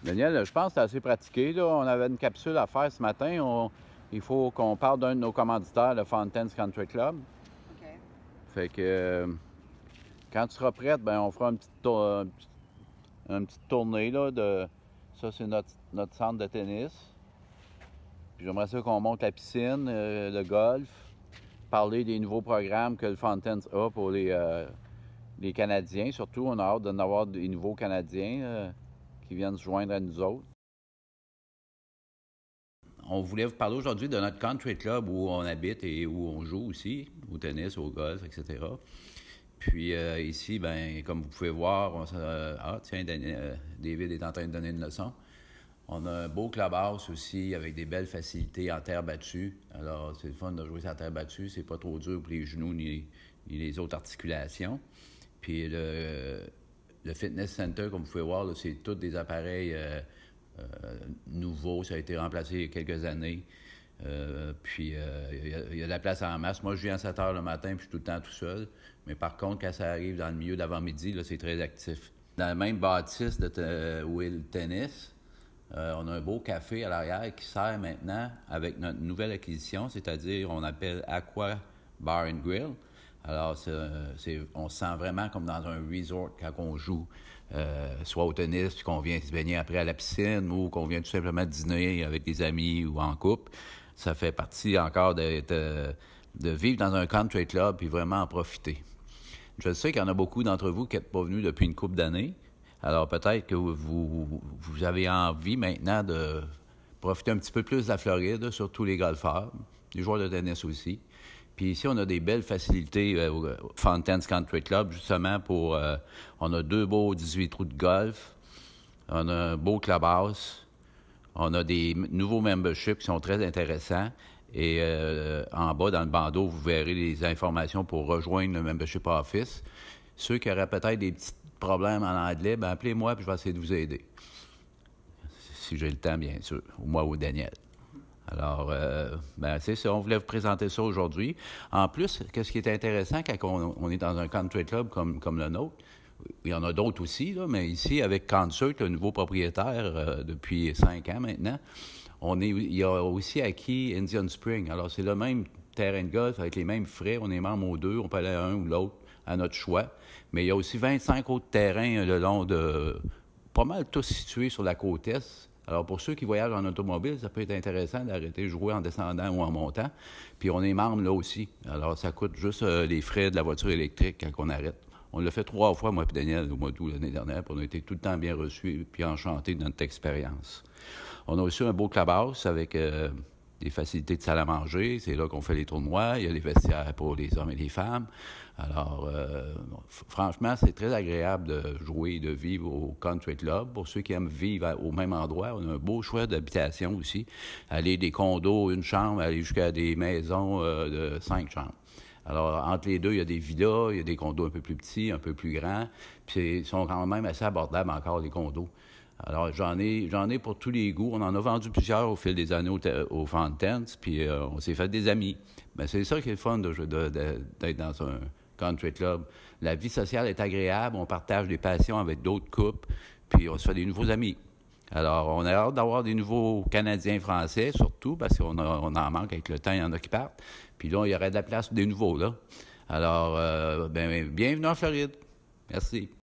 Daniel, je pense que c'est assez pratiqué, là. On avait une capsule à faire ce matin. Il faut qu'on parle d'un de nos commanditaires, le Fountains Country Club. OK. Fait que quand tu seras prête, ben on fera une petite tournée là, de. Ça, c'est notre centre de tennis. Puis j'aimerais ça qu'on monte la piscine, le golf, parler des nouveaux programmes que le Fountains a pour les Canadiens. Surtout, on a hâte d'en avoir des nouveaux Canadiens qui viennent se joindre à nous autres. On voulait vous parler aujourd'hui de notre country club où on habite et où on joue aussi, au tennis, au golf, etc. Puis ici, ben, comme vous pouvez voir, tiens, David est en train de donner une leçon. On a un beau clubhouse aussi avec des belles facilités en terre battue. Alors, c'est le fun de jouer sur la terre battue. C'est pas trop dur pour les genoux ni les autres articulations. Puis le fitness center, comme vous pouvez voir, là, c'est tous des appareils nouveaux. Ça a été remplacé il y a quelques années. Puis il y a de la place en masse. Moi, je viens à 7 heures le matin, puis je suis tout le temps tout seul. Mais par contre, quand ça arrive dans le milieu d'avant-midi, là, c'est très actif. Dans la même bâtisse où est le tennis, on a un beau café à l'arrière qui sert maintenant avec notre nouvelle acquisition, c'est-à-dire on appelle Aqua Bar and Grill. Alors, on se sent vraiment comme dans un resort quand on joue, soit au tennis, puis qu'on vient se baigner après à la piscine ou qu'on vient tout simplement dîner avec des amis ou en couple. Ça fait partie encore de vivre dans un country club puis vraiment en profiter. Je sais qu'il y en a beaucoup d'entre vous qui n'êtes pas venus depuis une couple d'années. Alors peut-être que vous avez envie maintenant de profiter un petit peu plus de la Floride, surtout les golfeurs, les joueurs de tennis aussi. Puis ici, on a des belles facilités au Fountains Country Club, justement pour... on a 2 beaux 18 trous de golf, on a un beau clubhouse, on a des nouveaux memberships qui sont très intéressants. Et en bas, dans le bandeau, vous verrez les informations pour rejoindre le membership office. Ceux qui auraient peut-être des petits problèmes en anglais, ben appelez-moi puis je vais essayer de vous aider. Si j'ai le temps, bien sûr. Ou moi ou Daniel. Alors, c'est ça. On voulait vous présenter ça aujourd'hui. En plus, ce qui est intéressant quand on est dans un country club comme le nôtre, il y en a d'autres aussi, là, mais ici, avec Concert, le nouveau propriétaire depuis 5 ans maintenant, il a aussi acquis Indian Spring. Alors, c'est le même terrain de golf avec les mêmes frais. On est membre aux deux. On peut aller à un ou l'autre à notre choix. Mais il y a aussi 25 autres terrains le long de... pas mal tous situés sur la côte est. Alors, pour ceux qui voyagent en automobile, ça peut être intéressant d'arrêter de jouer en descendant ou en montant. Puis, on est membre là aussi. Alors, ça coûte juste les frais de la voiture électrique quand on arrête. On l'a fait 3 fois, moi et Daniel, au mois d'août l'année dernière, puis on a été tout le temps bien reçus puis enchantés de notre expérience. On a aussi un beau clubhouse avec des facilités de salle à manger. C'est là qu'on fait les tournois. Il y a les vestiaires pour les hommes et les femmes. Alors, franchement, c'est très agréable de jouer et de vivre au country club. Pour ceux qui aiment vivre au même endroit, on a un beau choix d'habitation aussi. Aller des condos, une chambre, aller jusqu'à des maisons de 5 chambres. Alors, entre les deux, il y a des villas, il y a des condos un peu plus petits, un peu plus grands. Puis, ils sont quand même assez abordables encore, les condos. Alors, j'en ai pour tous les goûts. On en a vendu plusieurs au fil des années au Fountains, puis on s'est fait des amis. Mais c'est ça qui est le fun d'être dans un country club. La vie sociale est agréable, on partage des passions avec d'autres couples, puis on se fait des nouveaux amis. Alors, on a hâte d'avoir des nouveaux Canadiens français, surtout, parce qu'on en manque avec le temps, il y en a qui partent. Puis là, il y aurait de la place pour des nouveaux, là. Alors, bienvenue en Floride. Merci.